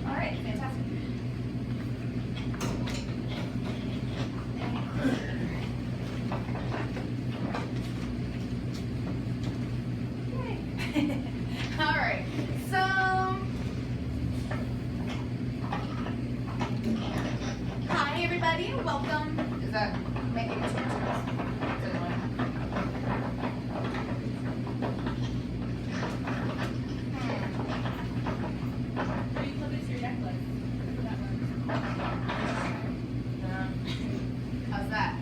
All right, fantastic. Yay. All right, so hi everybody, welcome. Is that making too much noise? How's that?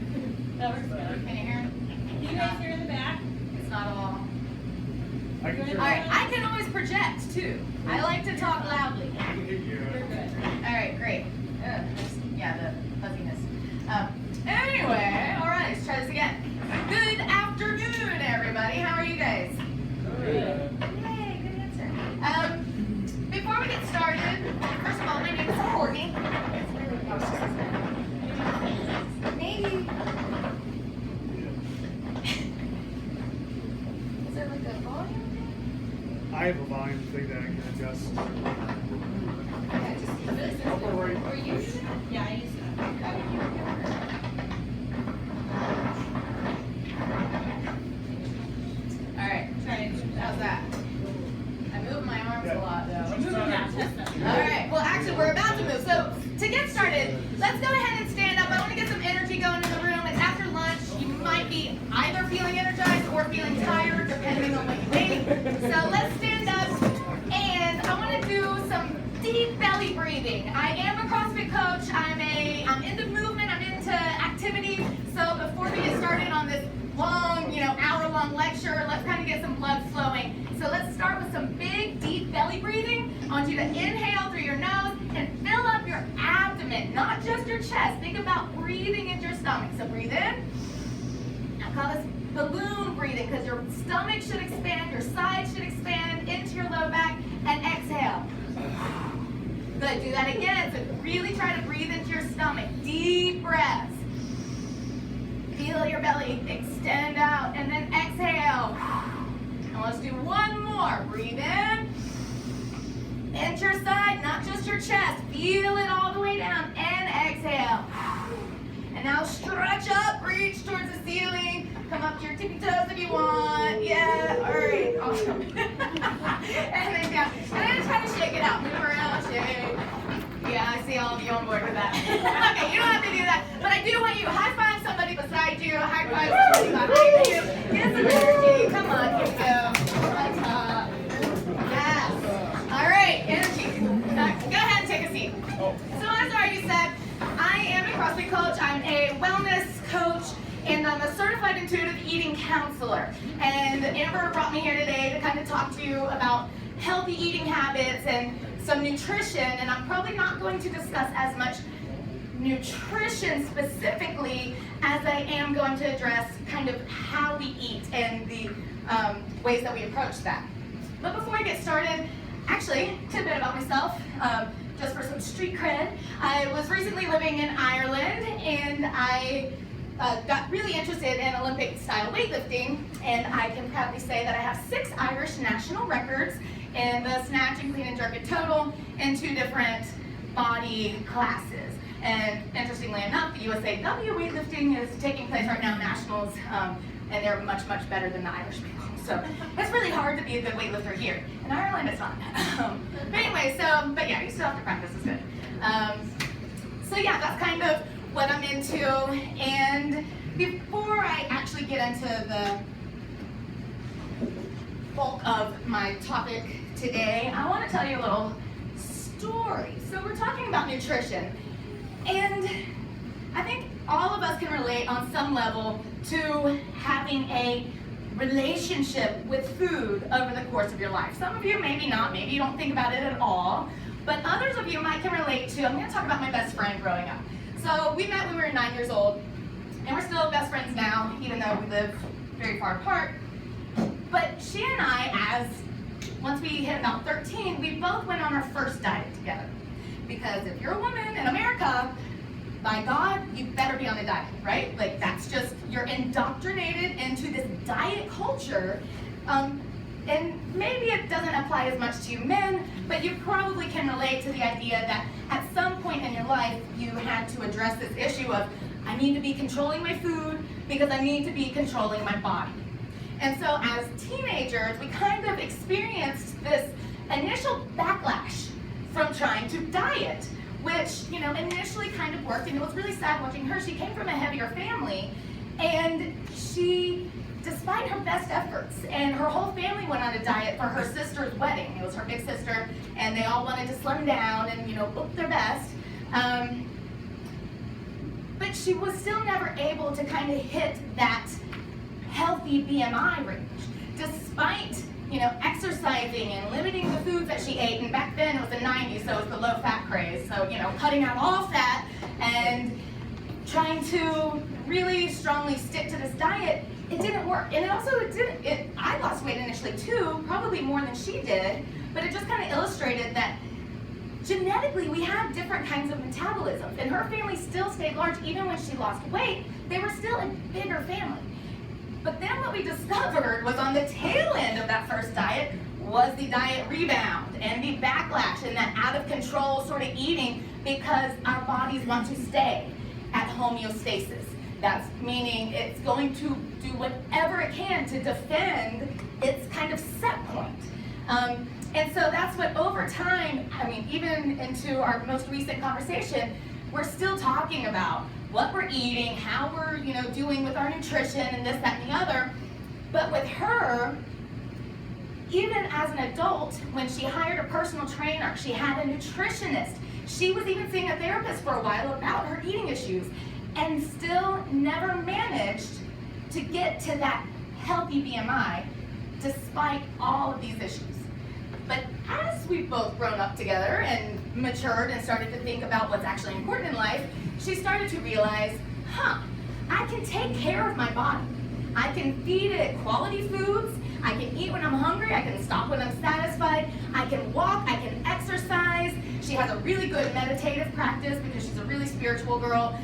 That works better. Can you hear it? Can you guys hear in the back? It's not all. I can hear All right, I can always project too. I like to talk loudly. You're good. All right, great. Yeah, the fuzziness. Anyway, all right, let's try this again. Good afternoon, everybody. How are you guys? Good. Yay, good answer. Before we get started, first of all, my name is Courtney. It's really maybe. Is there like a volume thing? I have a volume thing that I can adjust. Okay, just Upper right. Or you use it? Yeah, I used that. All right, how's that? I move my arms a lot though. Yeah, test that. All right, well actually we're about to move. So to get started, let's go ahead and stand up. I want to get some energy going in the room. It's after lunch. You might be either feeling energized or feeling tired, depending on what you ate. So let's stand up and I want to do some deep belly breathing. I am a CrossFit coach. I'm into movement, I'm into activity. So before we get started on this long, hour-long lecture, let's kind of get some blood flowing. So let's start with some big, deep belly breathing. I want you to inhale through your nose and fill up your abdomen, not just your chest. Think about breathing into your stomach. So breathe in. I call this balloon breathing because your stomach should expand, your sides should expand into your low back, and exhale. Good, do that again. So really try to breathe into your stomach. Deep breaths. Feel your belly extend out and then exhale. And let's do one more. Breathe in. Into your side, not just your chest. Feel it all the way down and exhale. And now stretch up, reach towards the ceiling. Come up to your tippy toes if you want. Yeah, all right, awesome. And then down. And then try to shake it out. Move around, shake. Yeah, I see all of you on board with that. Okay, you don't have to do that. But I do want you to high five somebody beside you. High five somebody behind you. Get some energy. Come on, here we go. On top. Yes. All right, energy. Go ahead and take a seat. So as I already said, I am a CrossFit coach. I'm a wellness coach. And I'm a certified intuitive eating counselor. And Amber brought me here today to kind of talk to you about healthy eating habits and some nutrition. And I'm probably not going to discuss as much nutrition specifically as I am going to address kind of how we eat and the ways that we approach that. But before I get started, actually, tidbit about myself. Just for some street cred, I was recently living in Ireland and I got really interested in Olympic-style weightlifting, and I can proudly say that I have 6 Irish national records in the snatch and clean and jerk in total in 2 different body classes. And interestingly enough, the USAW weightlifting is taking place right now, nationals, and they're much, much better than the Irish people. So it's really hard to be a good weightlifter here. In Ireland, it's not. But anyway, but yeah, you still have to practice, it's good. So yeah, that's kind of what I'm into. And before I actually get into the bulk of my topic today, I want to tell you a little story. So we're talking about nutrition. And I think all of us can relate on some level to having a relationship with food over the course of your life. Some of you maybe not, maybe you don't think about it at all, but others of you might can relate to, I'm going to talk about my best friend growing up. So we met when we were 9 years old, and we're still best friends now, even though we live very far apart. But she and I, once we hit about 13, we both went on our first diet together. Because if you're a woman in America, by God, you better be on a diet, right? Like that's just, you're indoctrinated into this diet culture. and maybe it doesn't apply as much to you men, but you probably can relate to the idea that at some point in your life you had to address this issue of, I need to be controlling my food because I need to be controlling my body. And so as teenagers, we kind of experienced this initial backlash from trying to diet, which, you know, initially kind of worked, and it was really sad watching her. She came from a heavier family, and she, despite her best efforts, and her whole family went on a diet for her sister's wedding. It was her big sister, and they all wanted to slim down and, you know, look their best. But she was still never able to kind of hit that healthy BMI range, despite, you know, exercising and limiting the foods that she ate. And back then it was the 90s, so it was the low fat craze. So, you know, cutting out all fat and trying to really strongly stick to this diet, it didn't work. And I lost weight initially too, probably more than she did, but it just kind of illustrated that genetically we have different kinds of metabolisms. And her family still stayed large even when she lost weight. They were still a bigger family. But then what we discovered was on the tail end of that first diet was the diet rebound and the backlash and that out of control sort of eating because our bodies want to stay at homeostasis. That's meaning it's going to do whatever it can to defend its kind of set point. And so that's what over time, I mean, even into our most recent conversation, we're still talking about what we're eating, how we're, you know, doing with our nutrition and this, that, and the other. But with her, even as an adult, when she hired a personal trainer, she had a nutritionist. She was even seeing a therapist for a while about her eating issues and still never managed to get to that healthy BMI despite all of these issues. But as we've both grown up together and matured and started to think about what's actually important in life, she started to realize, I can take care of my body. I can feed it quality foods. I can eat when I'm hungry. I can stop when I'm satisfied. I can walk. I can exercise. She has a really good meditative practice because she's a really spiritual girl.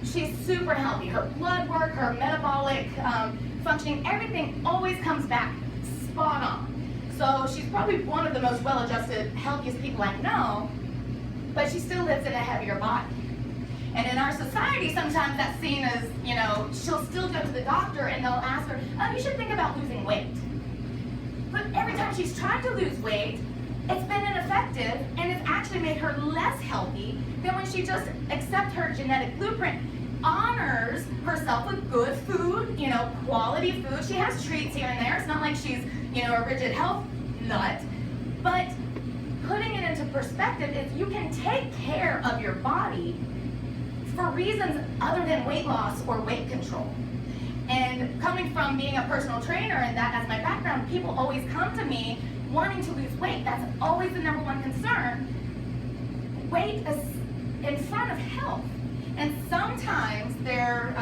She's super healthy. Her blood work, her metabolic functioning, everything always comes back spot on. So she's probably one of the most well-adjusted, healthiest people I know, but she still lives in a heavier body. And in our society, sometimes that's seen as, you know, she'll still go to the doctor and they'll ask her, oh, you should think about losing weight. But every time she's tried to lose weight, it's been ineffective and it's actually made her less healthy than when she just accepts her genetic blueprint, honors herself with good food, you know, quality food. She has treats here and there. It's not like she's, you know, a rigid health nut. But putting it into perspective is you can take care of your body for reasons other than weight loss or weight control. And coming from being a personal trainer and that as my background, people always come to me wanting to lose weight. That's always the number one concern. Weight is in front of health. And sometimes they're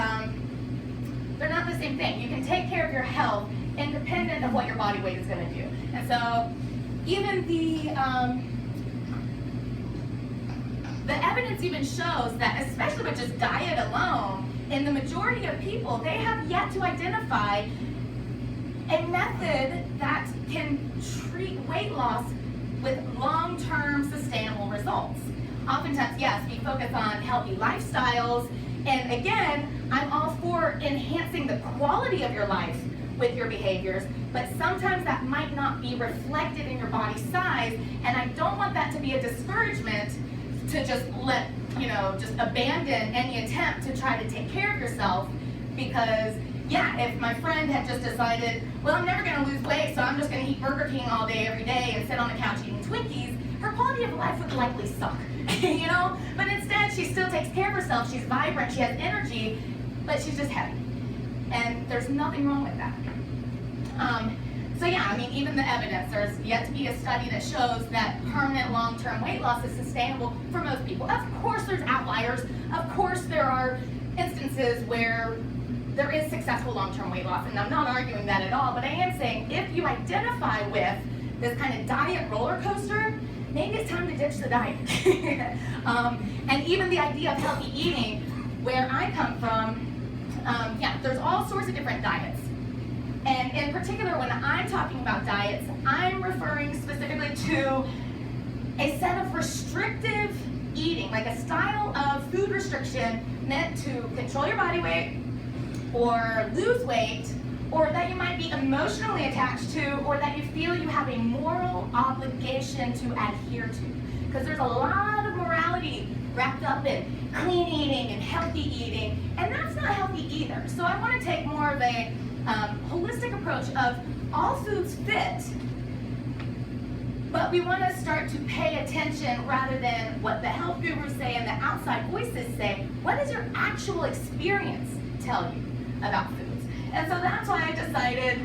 not the same thing. You can take care of your health independent of what your body weight is going to do. And so even the evidence even shows that, especially with just diet alone, in the majority of people, they have yet to identify a method that can treat weight loss with long-term sustainable results. Oftentimes, yes, we focus on healthy lifestyles, and again, I'm all for enhancing the quality of your life with your behaviors, but sometimes that might not be reflected in your body size, and I don't want that to be a discouragement to just let, you know, just abandon any attempt to try to take care of yourself, because yeah, if my friend had just decided, well, I'm never going to lose weight, so I'm just going to eat Burger King all day, every day, and sit on the couch eating Twinkies, her quality of life would likely suck, you know? But instead, she still takes care of herself, she's vibrant, she has energy, but she's just heavy. And there's nothing wrong with that. So yeah, I mean, even the evidence, there's yet to be a study that shows that permanent long-term weight loss is sustainable for most people. Of course there's outliers. Of course there are instances where there is successful long-term weight loss, and I'm not arguing that at all, but I am saying if you identify with this kind of diet roller coaster, maybe it's time to ditch the diet. And even the idea of healthy eating, where I come from, yeah, there's all sorts of different diets. And in particular, when I'm talking about diets, I'm referring specifically to a set of restrictive eating, like a style of food restriction meant to control your body weight or lose weight, or that you might be emotionally attached to, or that you feel you have a moral obligation to adhere to. Because there's a lot of morality wrapped up in clean eating and healthy eating, and that's not healthy either. So I want to take more of a holistic approach of all foods fit, but we want to start to pay attention rather than what the health gurus say and the outside voices say. What does your actual experience tell you about foods? And so that's why I decided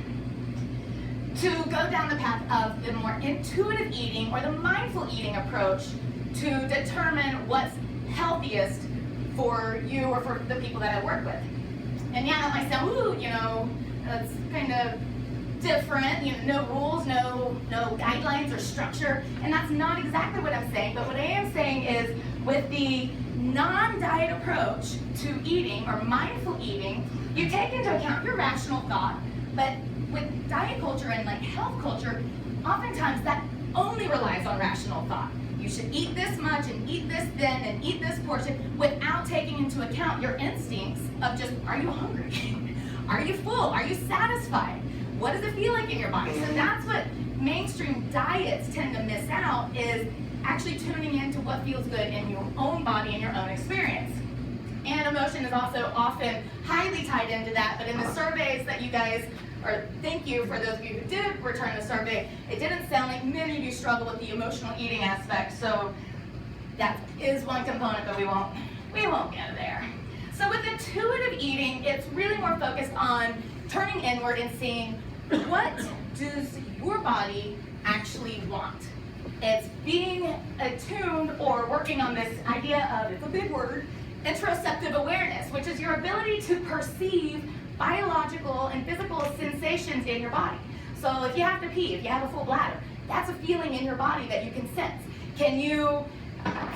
to go down the path of the more intuitive eating or the mindful eating approach to determine what's healthiest for you or for the people that I work with. And yeah, that might sound, ooh, that's kind of different, no rules, no guidelines or structure, and that's not exactly what I'm saying. But what I am saying is, with the non-diet approach to eating or mindful eating, you take into account your rational thought. But with diet culture and like health culture, oftentimes that only relies on rational thought. You should eat this much and eat this then and eat this portion without taking into account your instincts of just, are you hungry? Are you full? Are you satisfied? What does it feel like in your body? So that's what mainstream diets tend to miss out, is actually tuning into what feels good in your own body and your own experience. And emotion is also often highly tied into that, but in the surveys that you guys, or thank you for those of you who did return the survey, it didn't sound like many of you struggle with the emotional eating aspect, so that is one component, but we won't get there. So with intuitive eating, it's really more focused on turning inward and seeing, what does your body actually want? It's being attuned or working on this idea of, it's a big word, interoceptive awareness, which is your ability to perceive biological and physical sensations in your body. So if you have to pee, if you have a full bladder, that's a feeling in your body that you can sense. Can you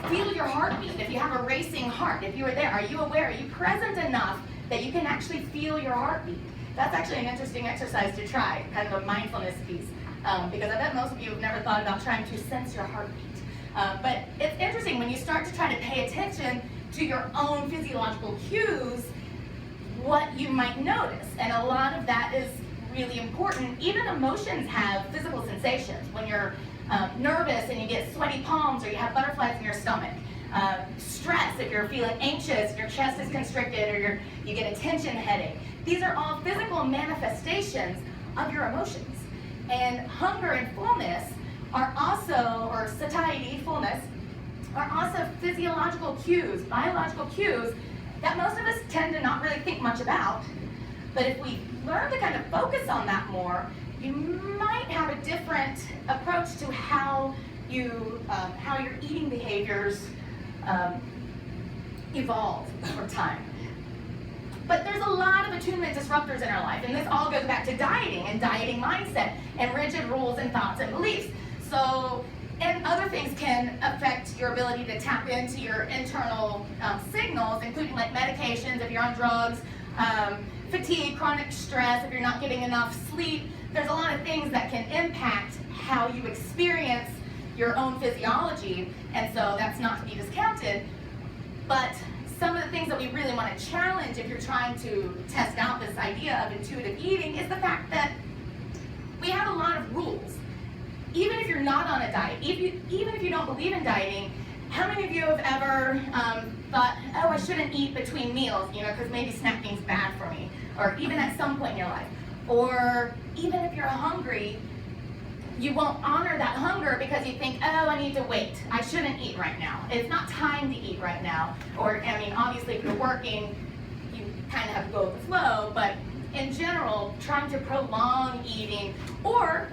feel your heartbeat? If you have a racing heart, if you are there, are you aware? Are you present enough that you can actually feel your heartbeat? That's actually an interesting exercise to try, kind of a mindfulness piece, because I bet most of you have never thought about trying to sense your heartbeat. But it's interesting when you start to try to pay attention to your own physiological cues, what you might notice. And a lot of that is really important. Even emotions have physical sensations. When you're nervous and you get sweaty palms, or you have butterflies in your stomach. Stress, if you're feeling anxious, your chest is constricted, or you get a tension headache. These are all physical manifestations of your emotions. And hunger and fullness are also, or satiety, fullness, are also physiological cues, biological cues that most of us tend to not really think much about. But if we learn to kind of focus on that more, you might have a different approach to how your eating behaviors evolve over time. But there's a lot of attunement disruptors in our life, and this all goes back to dieting and dieting mindset and rigid rules and thoughts and beliefs. So, and other things can affect your ability to tap into your internal signals, including like medications if you're on drugs, fatigue, chronic stress, if you're not getting enough sleep. There's a lot of things that can impact how you experience your own physiology, and so that's not to be discounted. But some of the things that we really want to challenge if you're trying to test out this idea of intuitive eating is the fact that we have a lot of rules. Even if you're not on a diet, even if you don't believe in dieting, how many of you have ever thought, oh, I shouldn't eat between meals, because maybe snacking's bad for me, or even at some point in your life. Or even if you're hungry, you won't honor that hunger because you think, oh, I need to wait. I shouldn't eat right now. It's not time to eat right now. Or, obviously if you're working, you kind of have to go with the flow, but in general, trying to prolong eating, or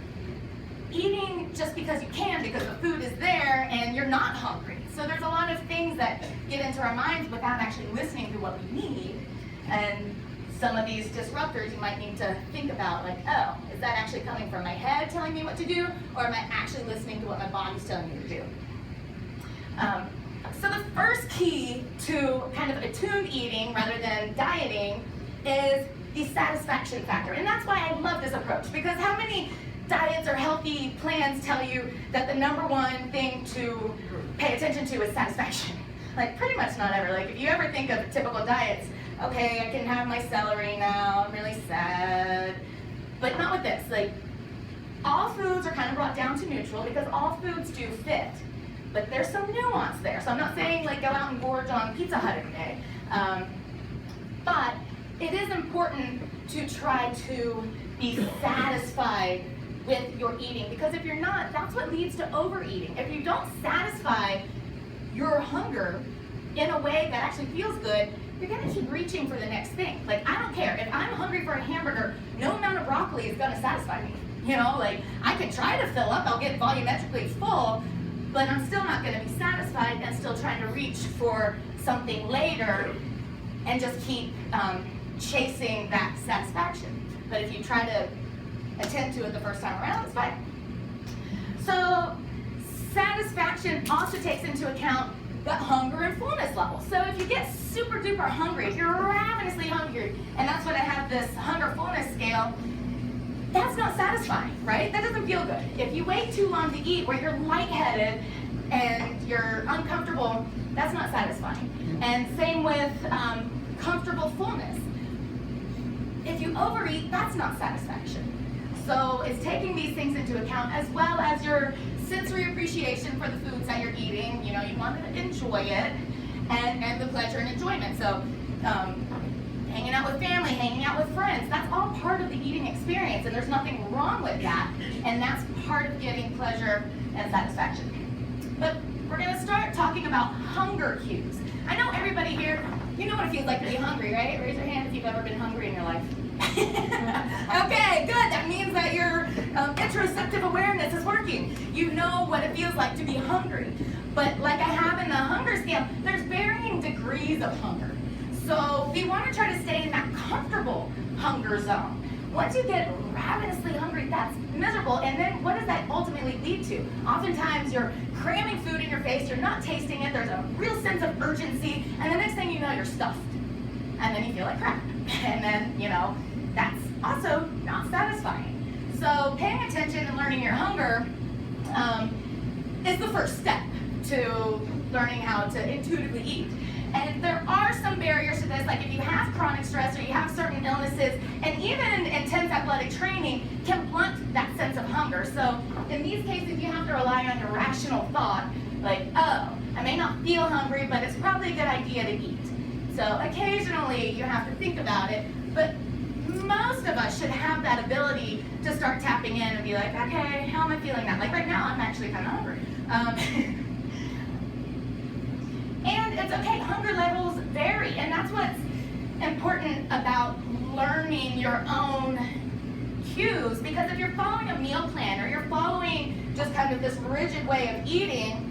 eating just because you can, because the food is there and you're not hungry. So there's a lot of things that get into our minds without actually listening to what we need. And some of these disruptors you might need to think about, like, oh, is that actually coming from my head telling me what to do, or am I actually listening to what my body's telling me to do? So the first key to kind of attuned eating rather than dieting is the satisfaction factor. And that's why I love this approach, because how many diets or healthy plans tell you that the number one thing to pay attention to is satisfaction? Like, pretty much not ever. Like, if you ever think of typical diets, okay, I can have my celery now, I'm really sad. But not with this. Like, all foods are kind of brought down to neutral because all foods do fit. But there's some nuance there. So I'm not saying, like, go out and gorge on Pizza Hut every day. But it is important to try to be satisfied with your eating, because if you're not, that's what leads to overeating. If you don't satisfy your hunger in a way that actually feels good, you're gonna keep reaching for the next thing. Like, I don't care. If I'm hungry for a hamburger, no amount of broccoli is gonna satisfy me. You know, like, I can try to fill up, I'll get volumetrically full, but I'm still not gonna be satisfied and still trying to reach for something later and just keep chasing that satisfaction. But if you try to attend to it the first time around, it's fine. So satisfaction also takes into account the hunger and fullness level. So if you get super duper hungry, if you're ravenously hungry, and that's what I have this hunger fullness scale, that's not satisfying, right? That doesn't feel good. If you wait too long to eat where you're lightheaded and you're uncomfortable, that's not satisfying. And same with comfortable fullness. If you overeat, that's not satisfaction. So it's taking these things into account, as well as your sensory appreciation for the foods that you're eating. You know, you want to enjoy it, and the pleasure and enjoyment. So hanging out with family, hanging out with friends, that's all part of the eating experience, and there's nothing wrong with that, and that's part of getting pleasure and satisfaction. But we're going to start talking about hunger cues. I know everybody here, you know what it feels like to be hungry, right? Raise your hand if you've ever been hungry in your life. Okay, good. That means that your interoceptive awareness is working. You know what it feels like to be hungry. But like I have in the hunger scale, there's varying degrees of hunger. So we want to try to stay in that comfortable hunger zone. Once you get ravenously hungry, that's miserable. And then what does that ultimately lead to? Oftentimes you're cramming food in your face, you're not tasting it, there's a real sense of urgency, and the next thing you know, you're stuffed. And then you feel like crap. And then, you know, that's also not satisfying. So paying attention and learning your hunger is the first step to learning how to intuitively eat. And there are some barriers to this, like if you have chronic stress or you have certain illnesses, and even intense athletic training can blunt that sense of hunger. So in these cases, you have to rely on your rational thought, like, oh, I may not feel hungry, but it's probably a good idea to eat. So occasionally you have to think about it, but most of us should have that ability to start tapping in and be like, okay, how am I feeling now? Like right now, I'm actually kind of hungry. And it's okay, hunger levels vary, and that's what's important about learning your own cues, because if you're following a meal plan or you're following just kind of this rigid way of eating,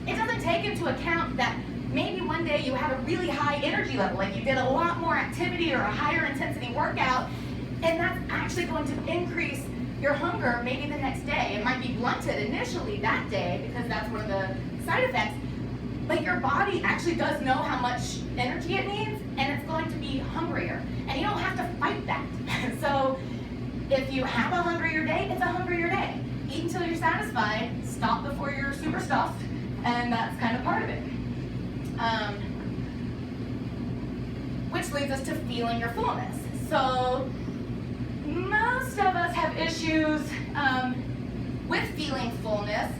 it doesn't take into account that maybe one day you have a really high energy level, like you did a lot more activity or a higher intensity workout, and that's actually going to increase your hunger maybe the next day. It might be blunted initially that day because that's one of the side effects, but your body actually does know how much energy it needs, and it's going to be hungrier, and you don't have to fight that. So if you have a hungrier day, it's a hungrier day. Eat until you're satisfied, stop before you're super stuffed, and that's kind of part of it. Which leads us to feeling your fullness. So most of us have issues with feeling fullness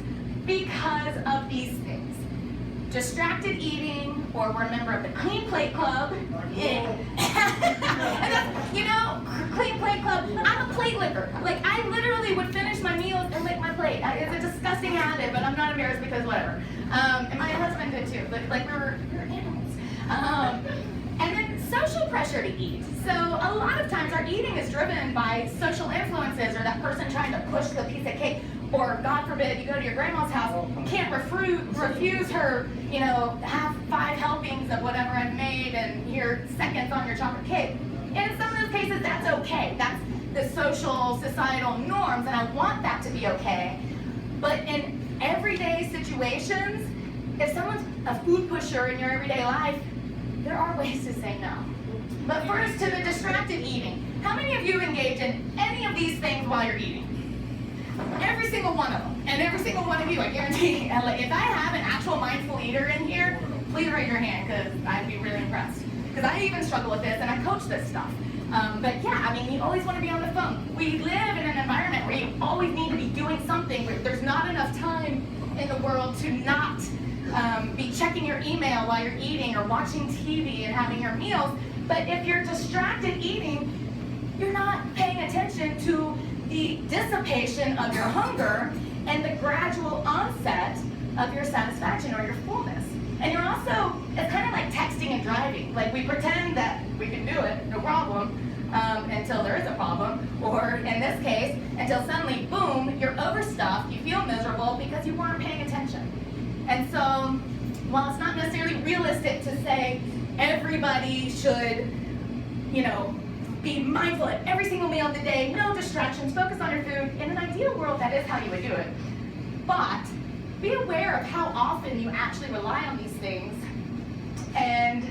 because of these things. Distracted eating, or we're a member of the Clean Plate Club. Yeah. And that's, you know, Clean Plate Club, I'm a plate licker. Like, I literally would finish my meals and lick my plate. It's a disgusting habit, but I'm not embarrassed because whatever. And my husband did too, but like we're animals. And then social pressure to eat. So a lot of times our eating is driven by social influences, or that person trying to push the piece of cake, or God forbid, you go to your grandma's house, you can't refuse her, you know, have 5 helpings of whatever I've made and you're seconds on your chocolate cake. And in some of those cases, that's okay. That's the social, societal norms, and I want that to be okay. But in everyday situations, if someone's a food pusher in your everyday life, there are ways to say no. But first, to the distracted eating. How many of you engage in any of these things while you're eating? Every single one of them. And every single one of you, I guarantee. And like, if I have an actual mindful eater in here, please raise your hand, because I'd be really impressed. Because I even struggle with this, and I coach this stuff. But yeah, I mean, you always want to be on the phone. We live in an environment where you always need to be doing something, where there's not enough time in the world to not be checking your email while you're eating or watching TV and having your meals. But if you're distracted eating, you're not paying attention to the dissipation of your hunger and the gradual onset of your satisfaction or your fullness. And you're also, it's kind of like texting and driving. Like, we pretend that we can do it, no problem, until there is a problem, or in this case, until suddenly, boom, you're overstuffed, you feel miserable because you weren't paying attention. And so, while it's not necessarily realistic to say everybody should, be mindful at every single meal of the day, no distractions, focus on your food, in an ideal world, that is how you would do it. But be aware of how often you actually rely on these things, and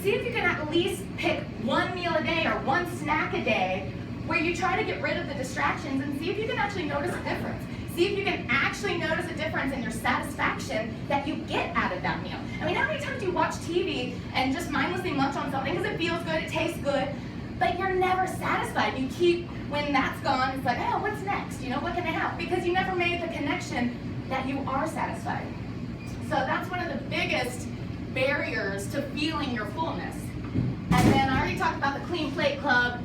see if you can at least pick one meal a day or one snack a day where you try to get rid of the distractions, and see if you can actually notice a difference. See if you can actually notice a difference in your satisfaction that you get out of that meal. I mean, how many times do you watch TV and just mindlessly munch on something because it feels good, it tastes good, but you're never satisfied? You keep, when that's gone, it's like, oh, what's next? What can I have? Because you never made the connection that you are satisfied. So that's one of the biggest barriers to feeling your fullness. And then I already talked about the Clean Plate Club.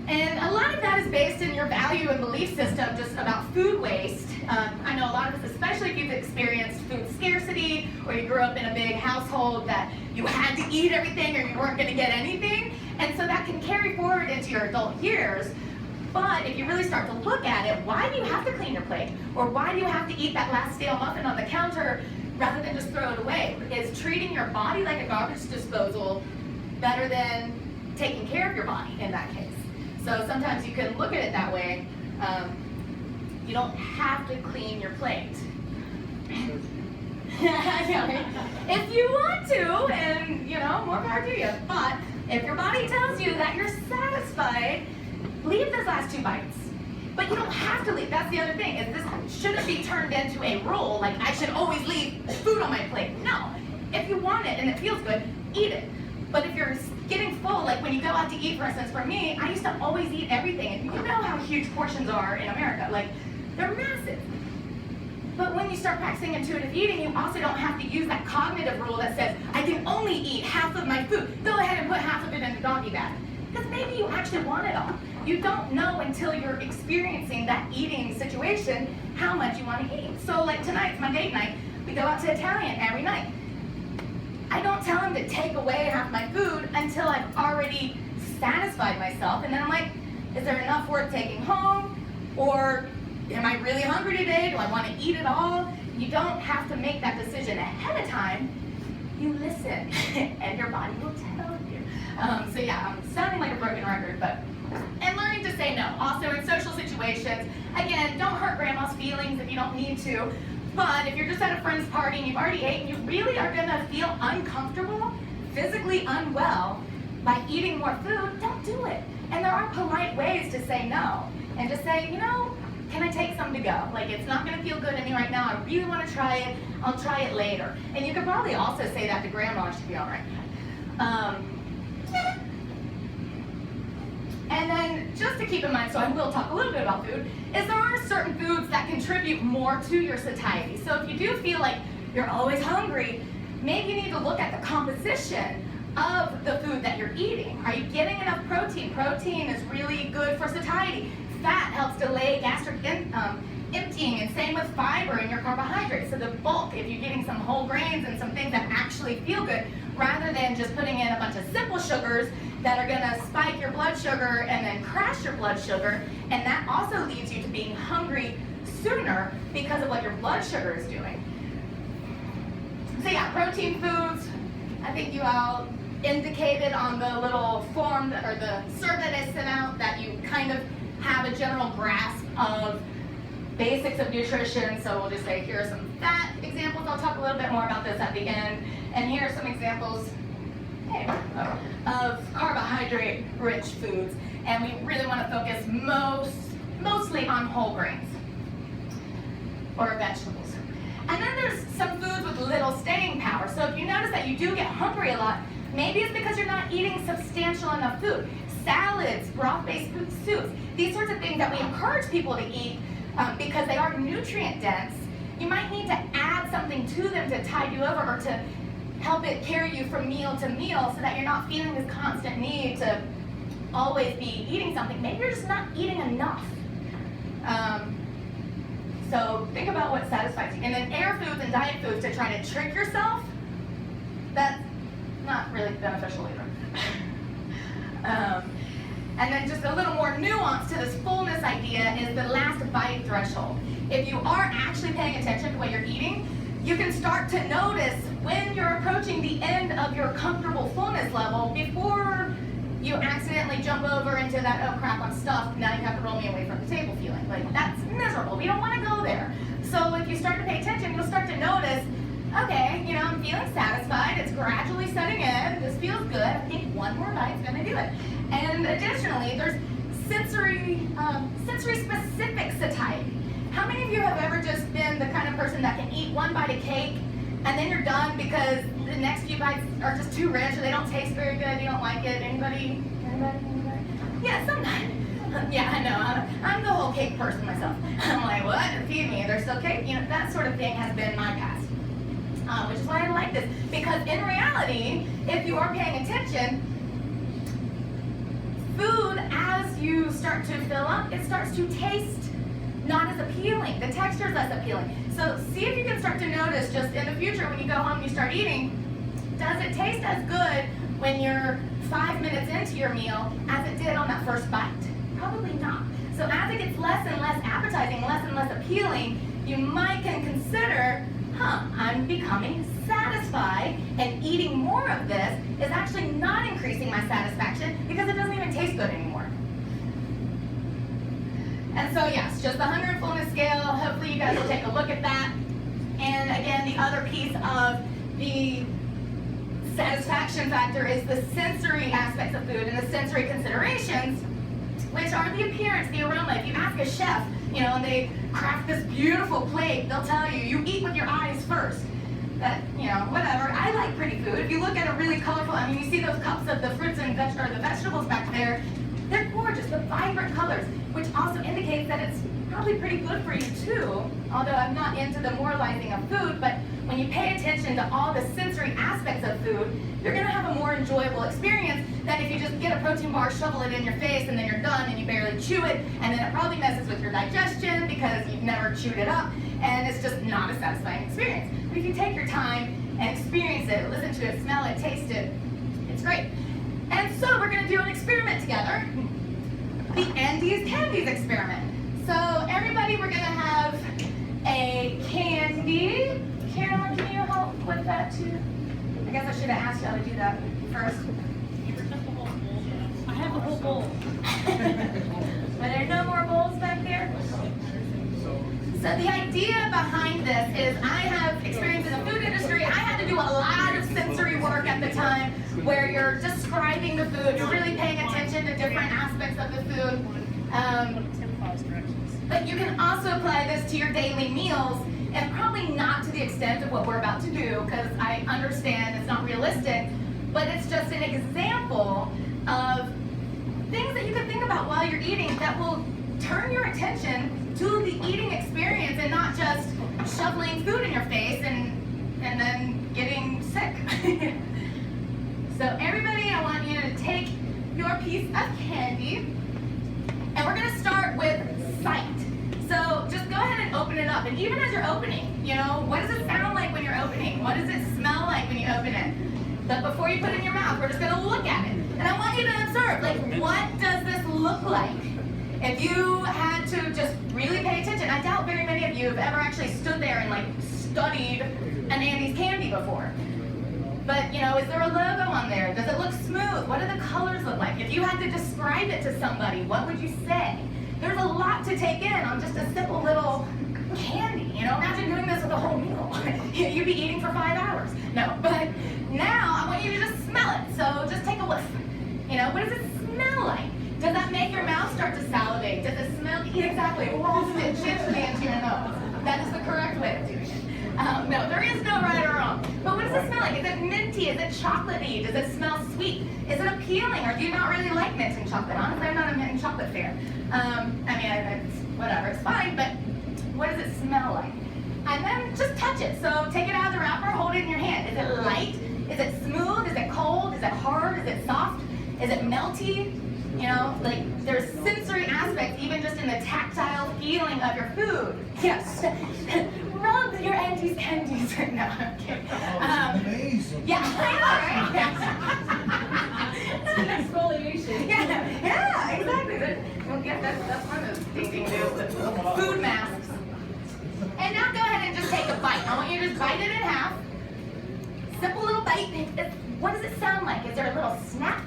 And a lot of that is based in your value and belief system just about food waste. I know a lot of us, especially if you've experienced food scarcity, or you grew up in a big household that you had to eat everything or you weren't going to get anything. And so that can carry forward into your adult years. But if you really start to look at it, why do you have to clean your plate? Or why do you have to eat that last stale muffin on the counter rather than just throw it away? Is treating your body like a garbage disposal better than taking care of your body in that case? So sometimes you can look at it that way. You don't have to clean your plate. If you want to, and more power to you. But if your body tells you that you're satisfied, leave those last 2 bites. But you don't have to leave. That's the other thing. Is this shouldn't be turned into a rule, like I should always leave food on my plate. No. If you want it and it feels good, eat it. But if you're getting full, like when you go out to eat, for instance, for me, I used to always eat everything. And you know how huge portions are in America. Like, they're massive. But when you start practicing intuitive eating, you also don't have to use that cognitive rule that says, I can only eat half of my food. Go ahead and put half of it in the doggy bag. Because maybe you actually want it all. You don't know until you're experiencing that eating situation how much you want to eat. So like tonight's my date night. We go out to Italian every night. I don't tell him to take away half my food until I've already satisfied myself. And then I'm like, is there enough worth taking home? Or am I really hungry today? Do I want to eat it all? You don't have to make that decision ahead of time. You listen, and your body will tell you. So yeah, I'm sounding like a broken record, and learning to say no. Also in social situations, again, don't hurt grandma's feelings if you don't need to. But if you're just at a friend's party and you've already ate and you really are going to feel uncomfortable, physically unwell by eating more food, don't do it. And there are polite ways to say no. And just say, can I take some to go? Like, it's not going to feel good to me right now. I really want to try it. I'll try it later. And you could probably also say that to grandma. She'd be all right. And then, just to keep in mind, so I will talk a little bit about food, is there are certain foods that contribute more to your satiety. So if you do feel like you're always hungry, maybe you need to look at the composition of the food that you're eating. Are you getting enough protein? Protein is really good for satiety. Fat helps delay gastric emptying, and same with fiber and your carbohydrates. So the bulk, if you're getting some whole grains and some things that actually feel good, rather than just putting in a bunch of simple sugars that are going to spike your blood sugar and then crash your blood sugar, and that also leads you to being hungry sooner because of what your blood sugar is doing. So yeah, protein foods, I think you all indicated on the little form or the survey that I sent out that you kind of have a general grasp of basics of nutrition. So we'll just say here are some fat examples. I'll talk a little bit more about this at the end. And here are some examples of carbohydrate-rich foods, and we really want to focus mostly on whole grains or vegetables. And then there's some foods with little staying power. So if you notice that you do get hungry a lot, maybe it's because you're not eating substantial enough food. Salads, broth-based soups, these sorts of things that we encourage people to eat because they are nutrient dense. You might need to add something to them to tide you over or to help it carry you from meal to meal so that you're not feeling this constant need to always be eating something. Maybe you're just not eating enough. So think about what satisfies you. And then air foods and diet foods to try to trick yourself, that's not really beneficial either. And then just a little more nuance to this fullness idea is the last bite threshold. If you are actually paying attention to what you're eating, you can start to notice when you're approaching the end of your comfortable fullness level before you accidentally jump over into that, oh crap, I'm stuffed, now you have to roll me away from the table feeling. Like, that's miserable. We don't want to go there. So if you start to pay attention, you'll start to notice, okay, you know, I'm feeling satisfied, it's gradually setting in, this feels good, I think one more bite's gonna do it. And additionally, there's sensory specific satiety. How many of you have ever just been the kind of person that can eat one bite of cake and then you're done because the next few bites are just too rich or they don't taste very good, you don't like it? Anybody? Yeah, sometimes. Yeah, I know. I'm the whole cake person myself. I'm like, what? Feed me. There's still cake. You know, that sort of thing has been my past. Which is why I like this. Because in reality, if you are paying attention, food, as you start to fill up, it starts to taste not as appealing. The texture is less appealing. So see if you can start to notice just in the future when you go home and you start eating, does it taste as good when you're 5 minutes into your meal as it did on that first bite? Probably not. So as it gets less and less appetizing, less and less appealing, you might can consider, I'm becoming satisfied, and eating more of this is actually not increasing my satisfaction because it doesn't even taste good anymore. And so yes, just the hunger and fullness scale, hopefully you guys will take a look at that. And again, the other piece of the satisfaction factor is the sensory aspects of food and the sensory considerations, which are the appearance, the aroma. If you ask a chef, you know, and they craft this beautiful plate, they'll tell you eat with your eyes first. That, you know, whatever. I like pretty food. If you look at a really colorful, I mean, you see those cups of the fruits and the vegetables back there, they're gorgeous, the vibrant colors, which also indicates that it's probably pretty good for you too, although I'm not into the moralizing of food, but when you pay attention to all the sensory aspects of food, you're gonna have a more enjoyable experience than if you just get a protein bar, shovel it in your face, and then you're done and you barely chew it, and then it probably messes with your digestion because you've never chewed it up, and it's just not a satisfying experience. But if you take your time and experience it, listen to it, smell it, taste it, it's great. And so we're gonna do an experiment together, the Andes Candies experiment. So everybody, we're gonna have a candy. Carolyn, can you help with that too? I guess I should have asked y'all to do that first. I have a whole bowl. Are there no more bowls back there? So the idea behind this is I have experience in the food industry. I had to do a lot of sensory work at the time where you're describing the food, you're really paying attention to different aspects of the food. But you can also apply this to your daily meals, and probably not to the extent of what we're about to do, because I understand it's not realistic, but it's just an example of things that you can think about while you're eating that will turn your attention to the eating experience and not just shoveling food in your face and then getting sick. So everybody, I want you to take your piece of candy, and we're gonna start with sight. So just go ahead and open it up, and even as you're opening, you know, what does it sound like when you're opening? What does it smell like when you open it? But before you put it in your mouth, we're just gonna look at it. And I want you to observe, like, what does this look like? If you had to just really pay attention, I doubt very many of you have ever actually stood there and like studied an Andes candy before. But, you know, is there a logo on there? Does it look smooth? What do the colors look like? If you had to describe it to somebody, what would you say? There's a lot to take in on just a simple little candy. You know, imagine doing this with a whole meal. You'd be eating for 5 hours. No, but now I want you to just smell it. So just take a whiff. You know, what does it smell like? Does that make your mouth start to salivate? Does it smell? Exactly. Roll it gently into your nose. That is the correct way of doing it. No, there is no right or wrong. But what does it smell like? Is it minty? Is it chocolatey? Does it smell sweet? Is it appealing? Or do you not really like mint and chocolate? Honestly, I'm not a mint and chocolate fan. It's whatever, it's fine, but what does it smell like? And then just touch it. So take it out of the wrapper, hold it in your hand. Is it light? Is it smooth? Is it cold? Is it hard? Is it soft? Is it melty? You know, like there's sensory aspects even just in the tactile feeling of your food. Yes. Rub your auntie's candies right now. Okay. Amazing. Yeah, I know, right? Exfoliation. Yeah, exactly. Well, yeah, that's one of those ding news with food masks. And now go ahead and just take a bite. I want you to just bite it in half. Simple little bite. What does it sound like? Is there a little snap?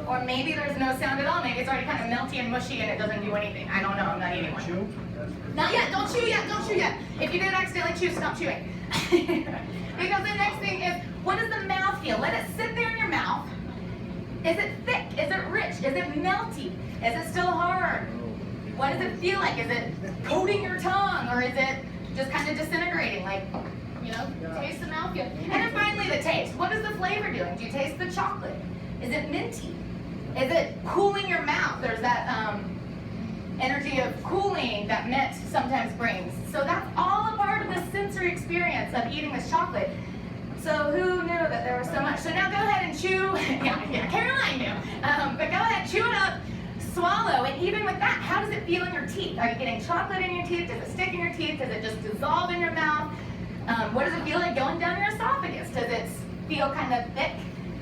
Or maybe there's no sound at all. Maybe it's already kind of melty and mushy and it doesn't do anything. I don't know. I'm not eating one. Chew? Not yet. Don't chew yet. Don't chew yet. If you did accidentally chew, stop chewing. Because the next thing is, what does the mouth feel? Let it sit there in your mouth. Is it thick? Is it rich? Is it melty? Is it still hard? What does it feel like? Is it coating your tongue, or is it just kind of disintegrating? Like, you know, taste the mouthfeel. And then finally the taste. What is the flavor doing? Do you taste the chocolate? Is it minty? Is it cooling your mouth? There's that energy of cooling that mint sometimes brings. So that's all a part of the sensory experience of eating this chocolate. So who knew that there was so much? So now go ahead and chew. yeah, Caroline knew. But go ahead, chew it up, swallow, and even with that, how does it feel in your teeth? Are you getting chocolate in your teeth? Does it stick in your teeth? Does it just dissolve in your mouth? What does it feel like going down your esophagus? Does it feel kind of thick?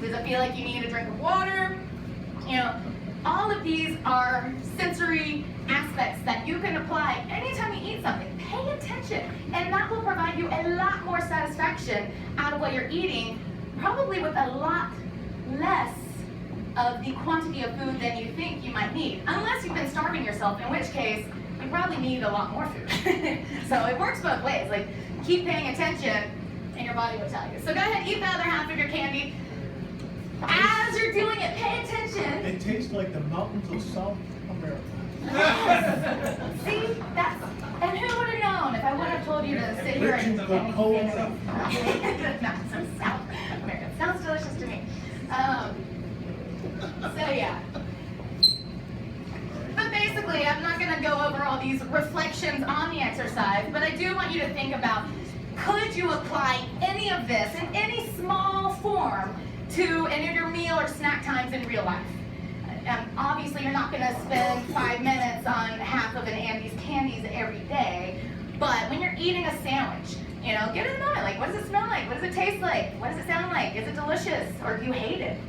Does it feel like you need a drink of water? You know, all of these are sensory aspects that you can apply anytime you eat something. Pay attention, and that will provide you a lot more satisfaction out of what you're eating, probably with a lot less of the quantity of food than you think you might need, unless you've been starving yourself, in which case you probably need a lot more food. So it works both ways. Like, keep paying attention, and your body will tell you. So go ahead, eat the other half of your candy. As you're doing it, pay attention. It tastes like the mountains of South America. See, that's, and who would have known if I would have told you to sit here and Rich and cold. not some South America. Sounds delicious to me. So yeah. But basically, I'm not going to go over all these reflections on the exercise, but I do want you to think about, could you apply any of this in any small form to any of your meal or snack times in real life? Obviously, you're not going to spend 5 minutes on half of an Andy's candies every day, but when you're eating a sandwich, you know, get in the moment. Like, what does it smell like? What does it taste like? What does it sound like? Is it delicious, or do you hate it?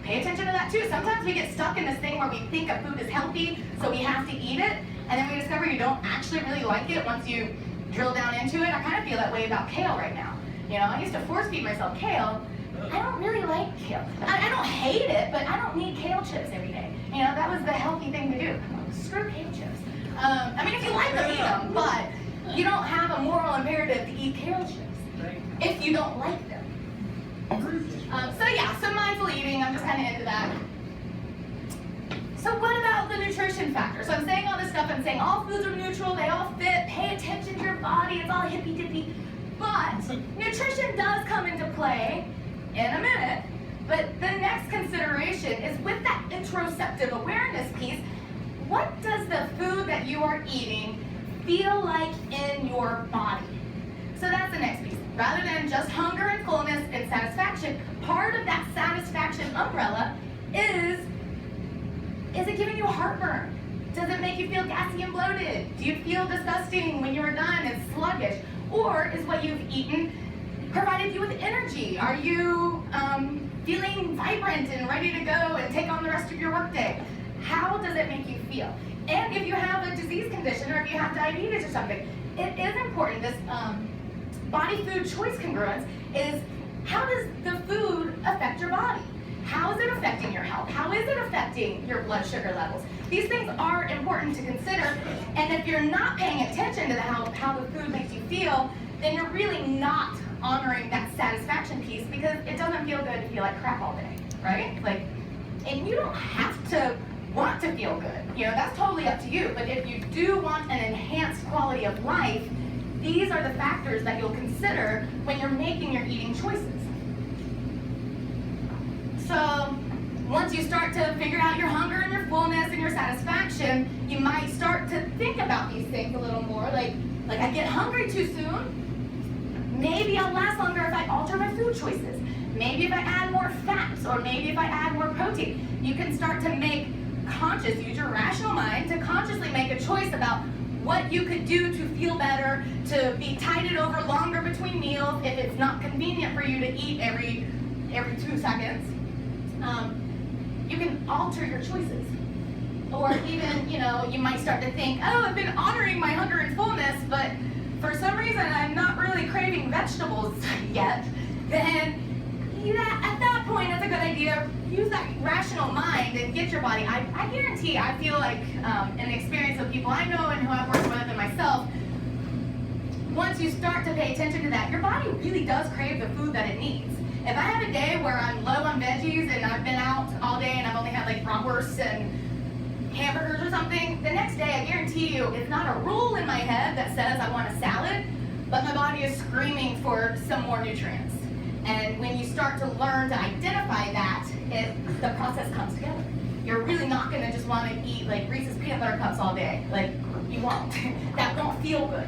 Pay attention to that too. Sometimes we get stuck in this thing where we think a food is healthy, so we have to eat it, and then we discover you don't actually really like it once you drill down into it. I kind of feel that way about kale right now. You know, I used to force feed myself kale. I don't really like kale. I don't hate it, but I don't need kale chips every day. You know, that was the healthy thing to do. Screw kale chips. I mean, if you like them, eat them, but you don't have a moral imperative to eat kale chips if you don't like them. So yeah, so mindful eating, I'm just kind of into that. So what about the nutrition factor? So I'm saying all this stuff, I'm saying all foods are neutral, they all fit, pay attention to your body, it's all hippy-dippy. But nutrition does come into play in a minute. But the next consideration is, with that interoceptive awareness piece, what does the food that you are eating feel like in your body? So that's the next piece. Rather than just hunger and fullness and satisfaction, part of that satisfaction umbrella is it giving you heartburn? Does it make you feel gassy and bloated? Do you feel disgusting when you're done and sluggish? Or is what you've eaten provided you with energy? Are you feeling vibrant and ready to go and take on the rest of your workday? How does it make you feel? And if you have a disease condition, or if you have diabetes or something, it is important. This body food choice congruence is, how does the food affect your body? How is it affecting your health? How is it affecting your blood sugar levels? These things are important to consider, and if you're not paying attention to how the food makes you feel, then you're really not honoring that satisfaction piece, because it doesn't feel good to feel like crap all day, right? Like, and you don't have to want to feel good. You know, that's totally up to you. But if you do want an enhanced quality of life, these are the factors that you'll consider when you're making your eating choices. So once you start to figure out your hunger and your fullness and your satisfaction, you might start to think about these things a little more. Like I get hungry too soon. Maybe I'll last longer if I alter my food choices. Maybe if I add more fats, or maybe if I add more protein. You can start to use your rational mind to consciously make a choice about what you could do to feel better, to be tided over longer between meals if it's not convenient for you to eat every 2 seconds. You can alter your choices. Or even, you might start to think, oh, I've been honoring my hunger and fullness, but for some reason I'm not really craving vegetables yet. Then at that point, it's a good idea. Use that rational mind and get your body. I guarantee, I feel like in the experience of people I know and who I've worked with and myself, once you start to pay attention to that, your body really does crave the food that it needs. If I have a day where I'm low on veggies and I've been out all day and I've only had like bratwurst and hamburgers or something, the next day I guarantee you it's not a rule in my head that says I want a salad, but my body is screaming for some more nutrients. And when you start to learn to identify that, the process comes together. You're really not going to just want to eat like Reese's peanut butter cups all day. Like, you won't. That won't feel good.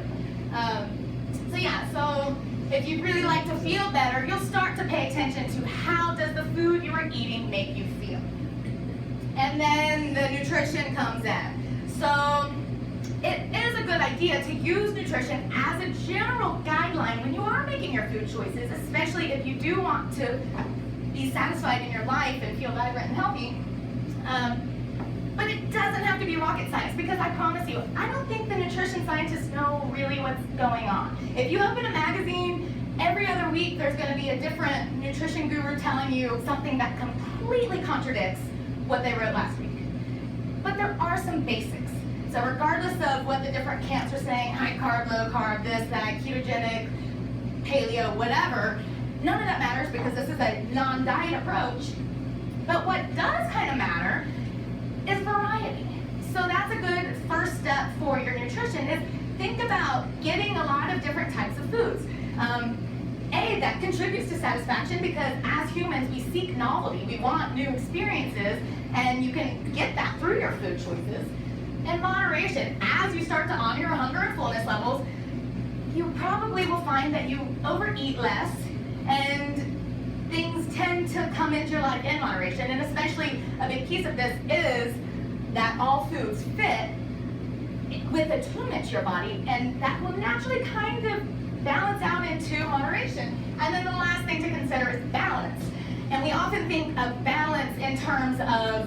So if you really like to feel better, you'll start to pay attention to how does the food you are eating make you feel. And then the nutrition comes in. So it is a good idea to use nutrition as a general guideline when you are making your food choices, especially if you do want to be satisfied in your life and feel vibrant and healthy. But it doesn't have to be rocket science, because I promise you, I don't think the nutrition scientists know really what's going on. If you open a magazine, every other week there's going to be a different nutrition guru telling you something that completely contradicts what they wrote last week. But there are some basics. So regardless of what the different camps are saying, high carb, low carb, this, that, ketogenic, paleo, whatever, none of that matters because this is a non-diet approach. But what does kind of matter is variety. So that's a good first step for your nutrition, is think about getting a lot of different types of foods. That contributes to satisfaction, because as humans we seek novelty, we want new experiences, and you can get that through your food choices. And moderation, as you start to honor your hunger and fullness levels, you probably will find that you overeat less, and things tend to come into your life in moderation. And especially a big piece of this is that all foods fit with attunement to your body, and that will naturally kind of balance out into moderation. And then the last thing to consider is balance. And we often think of balance in terms of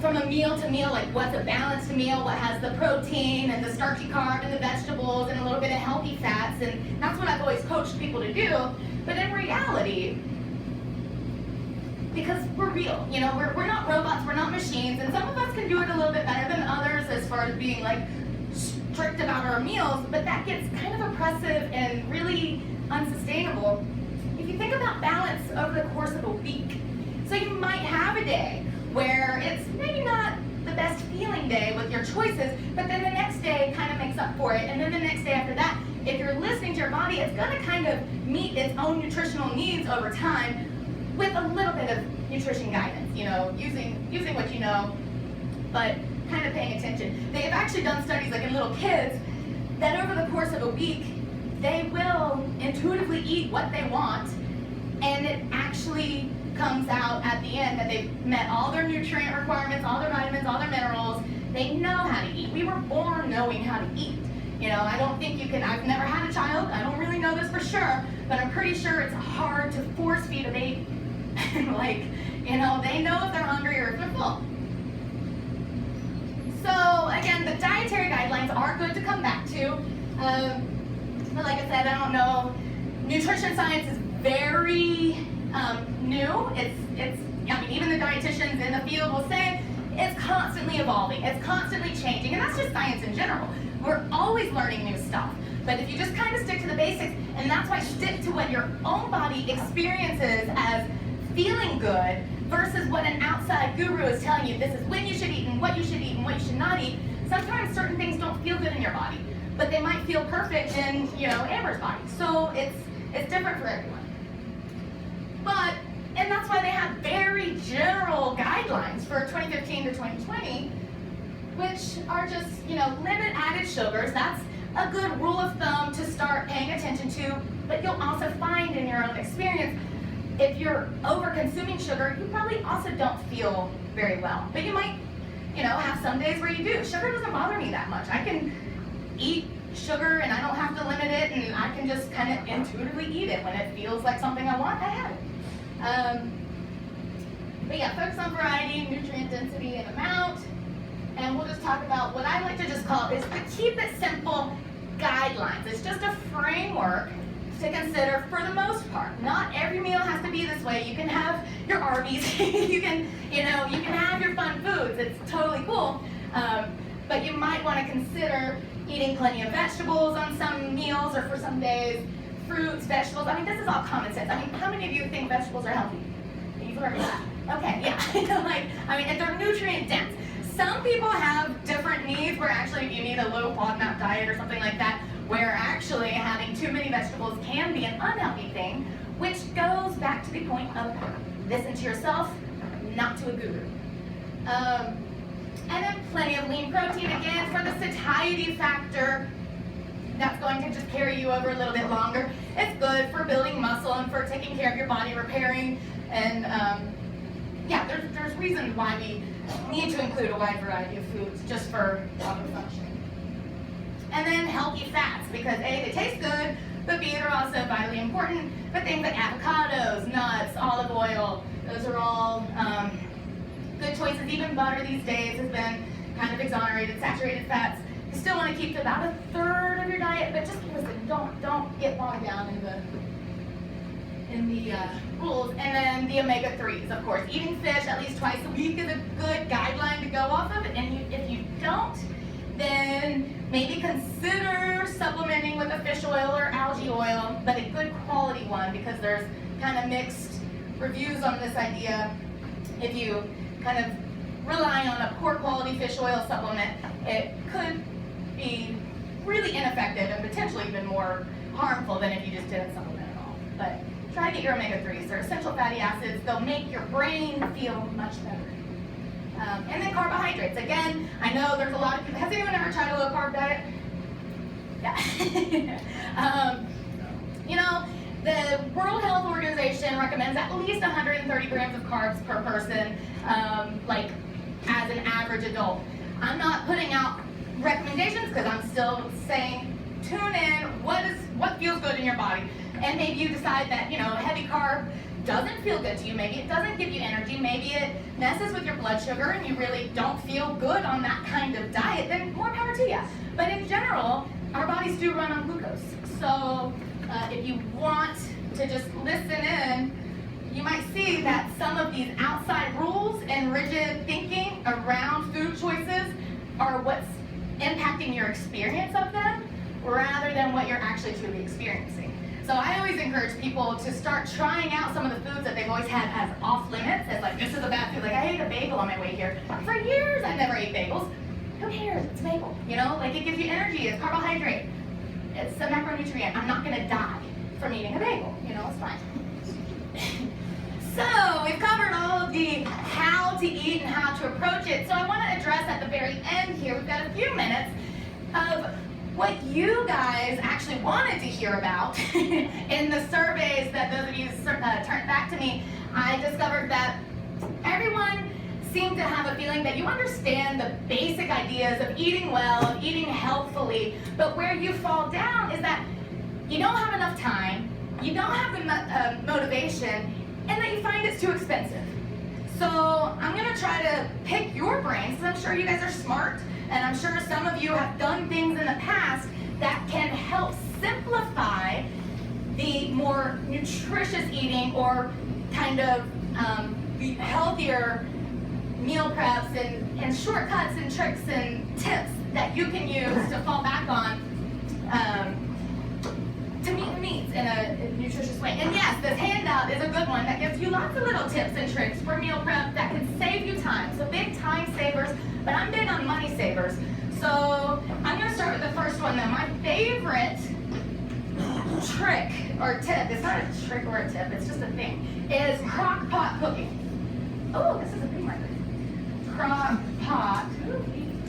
from a meal to meal, like what's a balanced meal, what has the protein and the starchy carb and the vegetables and a little bit of healthy fats, and that's what I've always coached people to do. But in reality, because we're real, we're not robots, we're not machines, and some of us can do it a little bit better than others as far as being like strict about our meals, but that gets kind of oppressive and really unsustainable. If you think about balance over the course of a week, so you might have a day where it's maybe not the best feeling day with your choices, but then the next day kind of makes up for it, and then the next day after that, if you're listening to your body, it's going to kind of meet its own nutritional needs over time with a little bit of nutrition guidance, using what you know, but kind of paying attention. They've actually done studies like in little kids that over the course of a week, they will intuitively eat what they want, and it actually comes out at the end that they've met all their nutrient requirements, all their vitamins, all their minerals. They know how to eat. We were born knowing how to eat. I don't think you can, I've never had a child, I don't really know this for sure, but I'm pretty sure it's hard to force feed a baby. They know if they're hungry or if they're full. So again, the dietary guidelines are good to come back to. But like I said, I don't know, nutrition science is very new. Even the dietitians in the field will say it's constantly evolving, it's constantly changing, and that's just science in general. We're always learning new stuff. But if you just kind of stick to the basics, and that's why stick to what your own body experiences as feeling good versus what an outside guru is telling you, this is when you should eat and what you should eat and what you should not eat. Sometimes certain things don't feel good in your body, but they might feel perfect in, Amber's body. So it's different for everyone. And that's why they have very general guidelines for 2015 to 2020, which are just, limit added sugars. That's a good rule of thumb to start paying attention to, but you'll also find in your own experience, if you're over consuming sugar, you probably also don't feel very well. But you might, have some days where you do. Sugar doesn't bother me that much. I can eat sugar and I don't have to limit it, and I can just kind of intuitively eat it. When it feels like something I want, I have it. But yeah, focus on variety, nutrient density, and amount. And we'll just talk about what I like to just call is the keep it simple guidelines. It's just a framework to consider for the most part. Not every meal has to be this way. You can have your Arby's, you can have your fun foods. It's totally cool. But you might want to consider eating plenty of vegetables on some meals or for some days, fruits, vegetables. I mean, this is all common sense. I mean, how many of you think vegetables are healthy? You've heard of that? Okay, yeah. And they're nutrient dense. Some people have different needs where actually if you need a low FODMAP diet or something like that, where actually having too many vegetables can be an unhealthy thing, which goes back to the point of listen to yourself, not to a guru. And then plenty of lean protein, again, for the satiety factor. That's going to just carry you over a little bit longer. It's good for building muscle and for taking care of your body, repairing, and there's reasons why we need to include a wide variety of foods just for proper function. And then healthy fats, because A, they taste good, but B, they're also vitally important. But things like avocados, nuts, olive oil, those are all good choices. Even butter these days has been kind of exonerated. Saturated fats, you still want to keep to about a third of your diet, but just listen, don't get bogged down in the rules. And then the omega-3s, of course. Eating fish at least twice a week is a good guideline to go off of. And if you don't, then maybe consider supplementing with a fish oil or algae oil, but a good quality one, because there's kind of mixed reviews on this idea. If you kind of rely on a poor quality fish oil supplement, it could be really ineffective and potentially even more harmful than if you just didn't supplement at all. But try to get your omega-3s. They're essential fatty acids. They'll make your brain feel much better. And then carbohydrates. Again, I know there's a lot of people. Has anyone ever tried a low carb diet? Yeah. The World Health Organization recommends at least 130 grams of carbs per person, as an average adult. I'm not putting out recommendations because I'm still saying tune in. What feels good in your body? And maybe you decide that heavy carb doesn't feel good to you. Maybe it doesn't give you energy. Maybe it messes with your blood sugar and you really don't feel good on that kind of diet. Then more power to you. But in general, our bodies do run on glucose. So if you want to just listen in, you might see that some of these outside rules and rigid thinking around food choices are what's impacting your experience of them rather than what you're actually truly experiencing. So I always encourage people to start trying out some of the foods that they've always had as off limits, as like, this is a bad food. Like, I ate a bagel on my way here. For years, I never ate bagels. Who cares? It's a bagel. It gives you energy. It's carbohydrate. It's a macronutrient. I'm not going to die from eating a bagel. It's fine. So we've covered all of the how to eat and how to approach it. So I want to address at the very end here, we've got a few minutes of what you guys actually wanted to hear about. In the surveys that those of you turned back to me, I discovered that everyone seemed to have a feeling that you understand the basic ideas of eating well, of eating healthfully, but where you fall down is that you don't have enough time, you don't have the motivation, and that you find it's too expensive. So I'm going to try to pick your brains, because I'm sure you guys are smart, and I'm sure some of you have done things in the past that can help simplify the more nutritious eating or kind of the healthier meal preps and shortcuts and tricks and tips that you can use to fall back on nutritious way. And yes, this handout is a good one that gives you lots of little tips and tricks for meal prep that can save you time. So big time savers, but I'm big on money savers. So I'm gonna start with the first one though. My favorite trick or tip, it's not a trick or a tip, it's just a thing, is crock pot cooking. Oh, this is a big marker. Crock pot.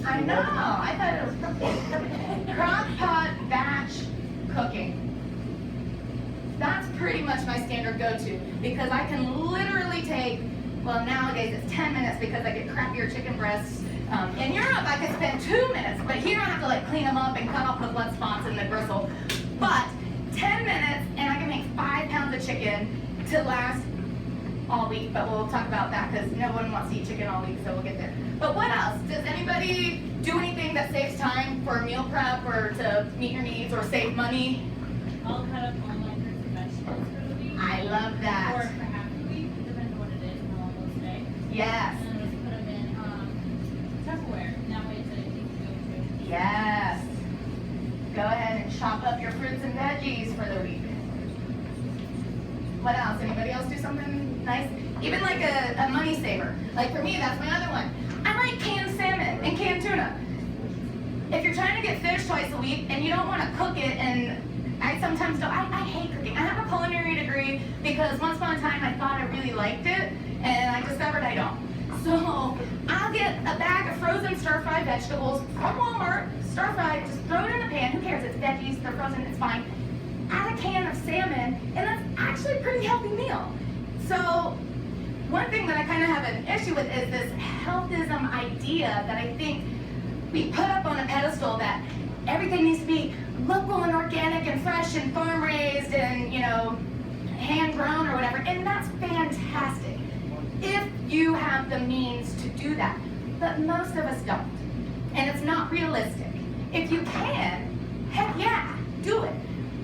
I know, I thought it was crock pot batch cooking. That's pretty much my standard go-to because I can literally take, well nowadays it's 10 minutes because I get crappier chicken breasts. In Europe I could spend 2 minutes, but here I have to like clean them up and cut off the blood spots and the gristle. But 10 minutes and I can make 5 pounds of chicken to last all week, but we'll talk about that because no one wants to eat chicken all week, so we'll get there. But what else? Does anybody do anything that saves time for meal prep or to meet your needs or save money? I'll cut up all my fruits and vegetables for the week. I love Or that. for half the week, depends on what it is and how long they'll stay. Yes. And then just put them in Tupperware. And that way it's an easy to go to. Yes. Go ahead and chop up your fruits and veggies for the week. What else? Anybody else do something nice? Even like a money saver. Like for me, that's my other one. I like canned salmon and canned tuna. If you're trying to get fish twice a week and you don't want to cook it, and I sometimes don't, I hate cooking. I have a culinary degree because once upon a time I thought I really liked it and I discovered I don't. So I'll get a bag of frozen stir-fried vegetables from Walmart, stir-fried, just throw it in the pan, who cares, it's veggies, they're frozen, it's fine. Add a can of salmon, and that's actually a pretty healthy meal. So one thing that I kind of have an issue with is this healthism idea that I think we put up on a pedestal that everything needs to be local and organic and fresh and farm raised and, you know, hand grown or whatever, and that's fantastic if you have the means to do that. But most of us don't, and it's not realistic. If you can, heck yeah, do it.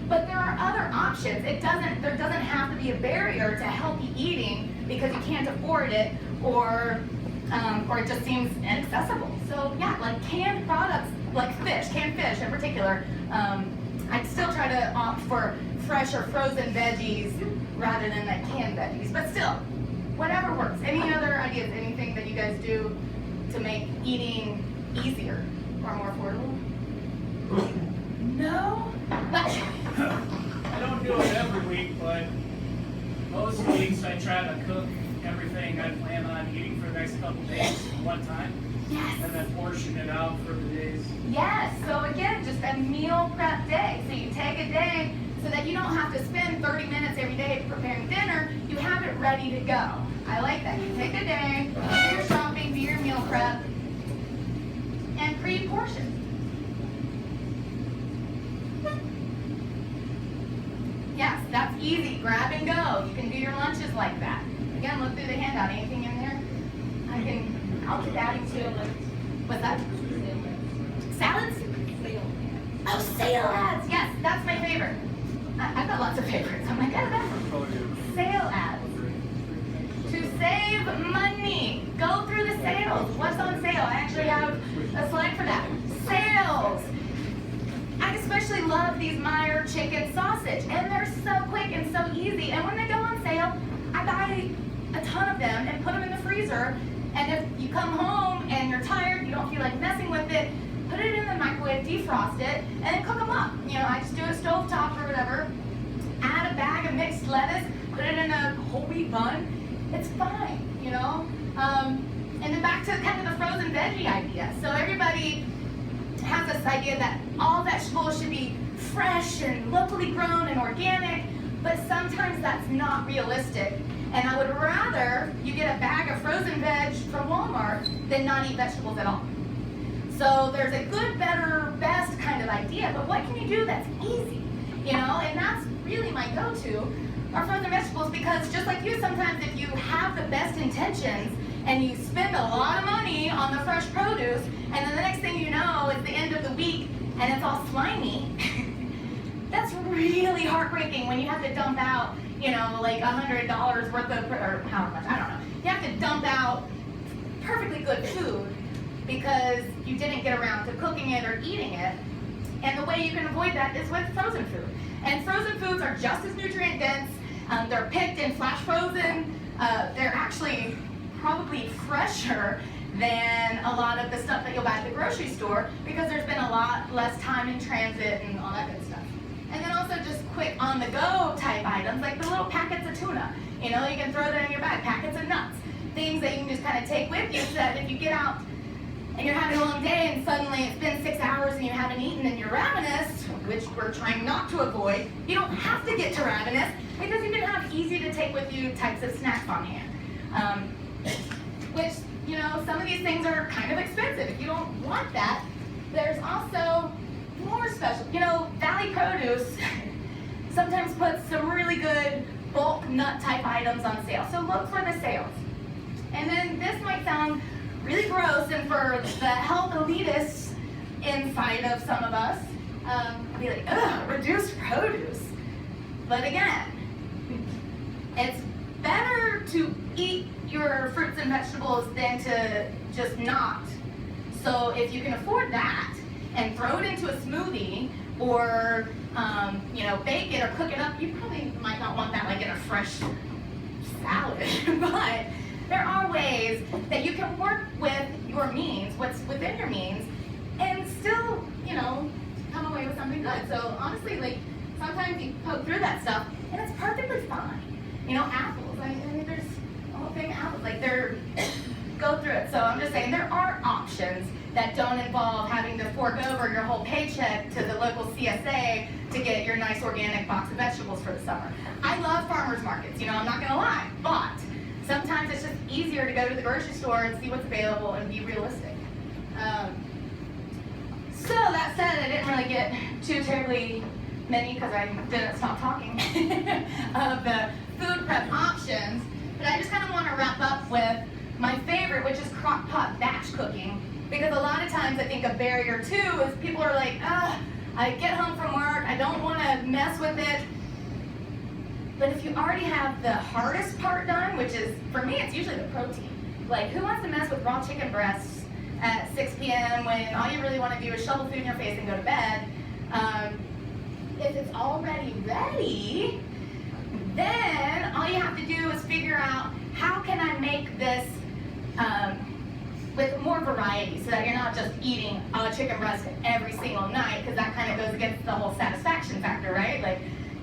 But there are other options. There doesn't have to be a barrier to healthy eating because you can't afford it or it just seems inaccessible. So yeah, like canned products, like fish, canned fish in particular, I'd still try to opt for fresh or frozen veggies rather than like canned veggies. But still, whatever works. Any other ideas, anything that you guys do to make eating easier or more affordable? No? I don't do it every week, but most weeks I try to cook everything I plan on eating for the next couple days one time, Yes. and then portion it out for the days. Yes, so again, just a meal prep day. So you take a day so that you don't have to spend 30 minutes every day preparing dinner, you have it ready to go. I like that. You take a day, do your shopping, do your meal prep, and pre-portion. Yes, that's easy. Grab and go. You can do your lunches like that. Again, look through the handout. Anything in there? I'll keep adding to it. What's that? Salads? Oh, salads! Yes, that's my favorite. I've got lots of favorites. I'm like, oh, that's sale ads. To save money, go through the sales. What's on sale? I actually have a slide for that. Sales. I especially love these Meyer chicken sausage, and they're so quick and so easy. And when they go on sale, I buy a ton of them and put them in the freezer. And if you come home and you're tired, you don't feel like messing with it, put it in the microwave, defrost it, and then cook them up. You know, I just do a stovetop or whatever. Add a bag of mixed lettuce, put it in a whole wheat bun. It's fine, you know. And then back to kind of the frozen veggie idea. So everybody has this idea that all vegetables should be fresh and locally grown and organic, but sometimes that's not realistic. And I would rather you get a bag of frozen veg from Walmart than not eat vegetables at all. So there's a good, better, best kind of idea, but what can you do that's easy? You know, and that's really my go-to are frozen vegetables, because just like you, sometimes if you have the best intentions and you spend a lot of money on the fresh produce, and then the next thing you know, it's the end of the week and it's all slimy, that's really heartbreaking when you have to dump out, you know, like $100 worth of, or how much, I don't know. You have to dump out perfectly good food because you didn't get around to cooking it or eating it. And the way you can avoid that is with frozen food. And frozen foods are just as nutrient dense. They're picked and flash frozen. They're actually probably fresher than a lot of the stuff that you'll buy at the grocery store because there's been a lot less time in transit and all that good stuff. And then also just quick on-the-go type items like the little packets of tuna. You know, you can throw that in your bag. Packets of nuts. Things that you can just kind of take with you so that if you get out and you're having a long day and suddenly it's been 6 hours and you haven't eaten and you're ravenous, which we're trying not to avoid, you don't have to get to ravenous because you can have easy to take with you types of snacks on hand. Which, you know, some of these things are kind of expensive. If you don't want that, there's also more special. You know, Valley Produce sometimes puts some really good bulk nut type items on sale. So look for the sales. And then this might sound really gross, and for the health elitists inside of some of us, be like, ugh, reduced produce. But again, it's better to eat your fruits and vegetables than to just not. So if you can afford that and throw it into a smoothie or you know, bake it or cook it up, you probably might not want that like in a fresh salad, but there are ways that you can work with your means, what's within your means, and still, you know, come away with something good. So honestly, like, sometimes you poke through that stuff and it's perfectly fine. You know, apples, I mean, there's a whole thing of apples, like go through it. So I'm just saying there are options that don't involve having to fork over your whole paycheck to the local CSA to get your nice organic box of vegetables for the summer. I love farmers markets, you know, I'm not gonna lie, but sometimes it's just easier to go to the grocery store and see what's available and be realistic. So that said, I didn't really get too terribly many because I didn't stop talking of the food prep options, but I just kind of want to wrap up with my favorite, which is crock pot batch cooking, because a lot of times I think a barrier too is people are like, I get home from work, I don't want to mess with it. But if you already have the hardest part done, which is, for me, it's usually the protein. Like, who wants to mess with raw chicken breasts at 6 p.m. when all you really want to do is shovel food in your face and go to bed? If it's already ready, then all you have to do is figure out, how can I make this with more variety so that you're not just eating a chicken breast every single night, because that kind of goes against the whole satisfaction factor, right? Like,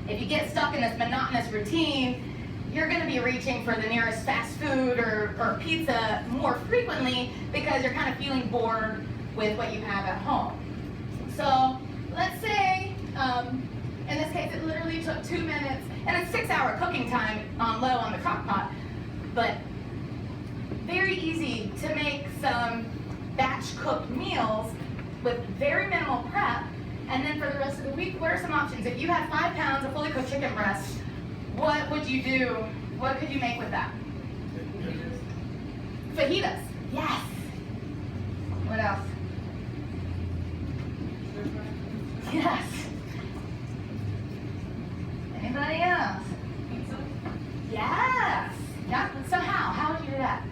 if you get stuck in this monotonous routine, you're going to be reaching for the nearest fast food or pizza more frequently because you're kind of feeling bored with what you have at home. So let's say, in this case, it literally took 2 minutes, and it's 6-hour cooking time on low on the crock pot, but very easy to make some batch cooked meals with very minimal prep. And then for the rest of the week, what are some options? If you had 5 pounds of fully cooked chicken breast, what would you do? What could you make with that? Fajitas. Yes. What else? Yes. Anybody else? Pizza? Yes. Yeah. So how would you do that?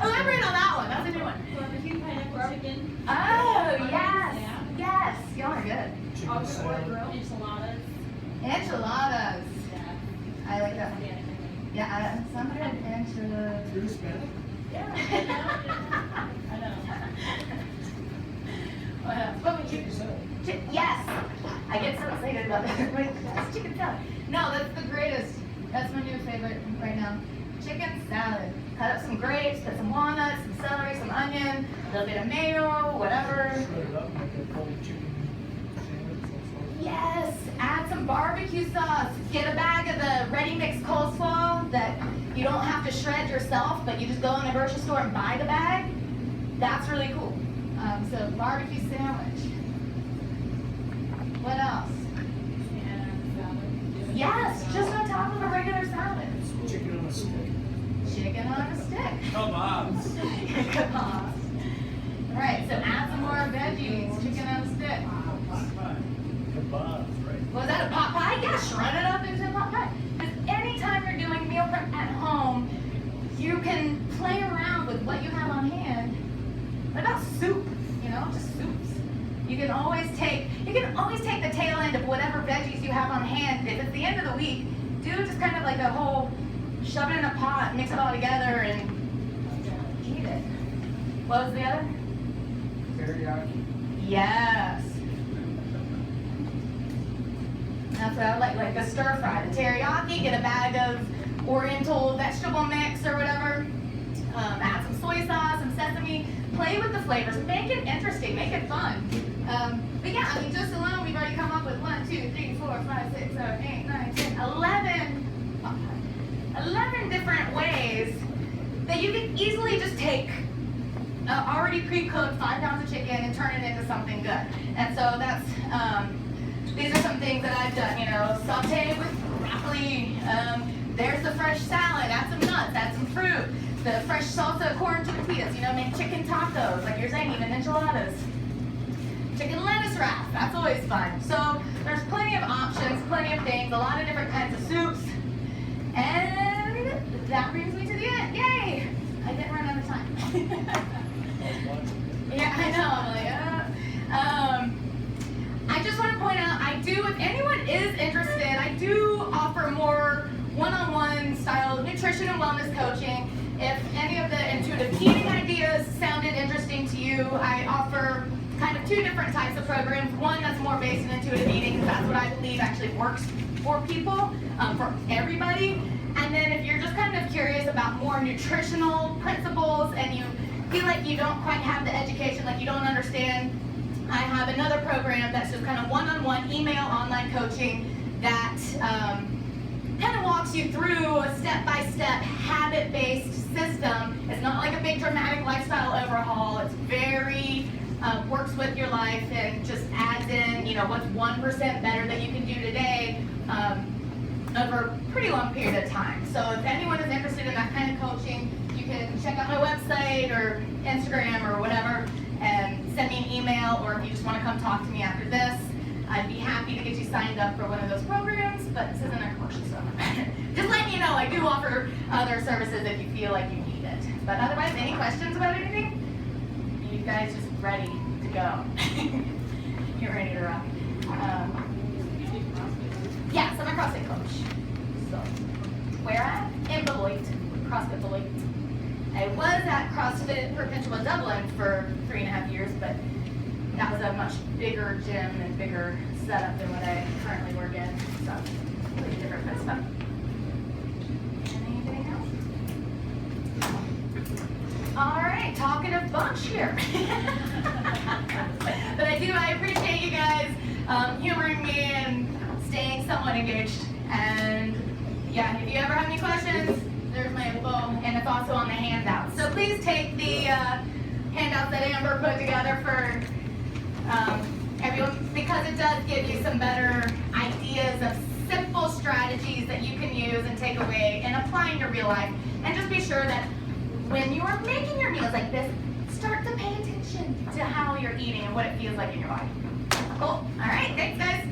Elaborate on that one. That's a new one. Barbecue pineapple chicken. Oh, yes. Yeah. Yes. Y'all are good. Chicken salad. Enchiladas. Enchiladas. Yeah. I like that one. Yeah. Yeah, some good enchiladas. You're Hispanic? Yeah. I know. What else? What would you? Chicken salad. Yes. I get so excited about that. That's chicken salad. No, that's the greatest. That's my new favorite right now. Chicken salad. Cut up some grapes, put some walnuts, some celery, some onion, a little bit of mayo, whatever. Shred it up, make a cold chicken sandwich. That's Yes, add some barbecue sauce. Get a bag of the ready mix coleslaw that you don't have to shred yourself, but you just go in the grocery store and buy the bag. That's really cool. So barbecue sandwich. What else? And salad. Yes, just on top of a regular salad. all. Chicken on a stick. Chicken on a stick. Kebabs. Kebabs. Right, so add some more veggies. Chicken on a stick. Kebabs, right? Was that a pot pie? Yeah, shred it up into a pot pie. Because anytime you're doing meal prep at home, you can play around with what you have on hand. What about soup? You know, just soups. You can always take, You can always take the tail end of whatever veggies you have on hand. If it's the end of the week, do just kind of like a whole, shove it in a pot, mix it all together, and eat it. What was the other? Teriyaki. Yes. That's what I like a stir fry. The teriyaki, get a bag of Oriental vegetable mix or whatever. Add some soy sauce, some sesame. Play with the flavors. Make it interesting. Make it fun. But yeah, I mean, just alone, we've already come up with 1, 2, 3, 4, 5, 6, 7, 8, 9, 10, 11 different ways that you can easily just take already pre-cooked 5 pounds of chicken and turn it into something good. And so that's, these are some things that I've done, you know, saute with broccoli, there's the fresh salad, add some nuts, add some fruit, the fresh salsa corn tortillas, you know, make chicken tacos, like you're saying, even enchiladas. Chicken lettuce wrap, that's always fun. So there's plenty of options, plenty of things, a lot of different kinds of soups. And that brings me to the end. Yay! I didn't run out of time. Yeah, I know. I'm like, I just want to point out, I do, if anyone is interested, I do offer more one-on-one style nutrition and wellness coaching. If any of the intuitive eating ideas sounded interesting to you, I offer kind of 2 different types of programs. One that's more based in intuitive eating, because that's what I believe actually works for people, for everybody. And then if you're just kind of curious about more nutritional principles and you feel like you don't quite have the education, like you don't understand, I have another program that's just kind of one-on-one email online coaching that kind of walks you through a step-by-step habit-based system. It's not like a big dramatic lifestyle overhaul. It's very works with your life and just adds in, you know, what's 1% better that you can do today over a pretty long period of time. So if anyone is interested in that kind of coaching, you can check out my website or Instagram or whatever and send me an email, or if you just want to come talk to me after this, I'd be happy to get you signed up for one of those programs, but this isn't a commercial, so just letting you know I do offer other services if you feel like you need it. But otherwise, any questions about anything? You guys just ready to go. You're ready to rock. Yes, I'm a CrossFit coach. So, where at? In Beloit, CrossFit Beloit. I was at CrossFit Perpetua Dublin for 3.5 years, but that was a much bigger gym and bigger setup than what I currently work in. So, completely different kind of stuff. Anything else? All right, talkative bunch here. But I appreciate you guys humoring me and staying somewhat engaged. And yeah, if you ever have any questions, there's my info, and it's also on the handout. So please take the handouts that Amber put together for everyone, because it does give you some better ideas of simple strategies that you can use and take away and apply in your real life. And just be sure that when you are making your meals like this, start to pay attention to how you're eating and what it feels like in your body. Cool. All right. Thanks, guys.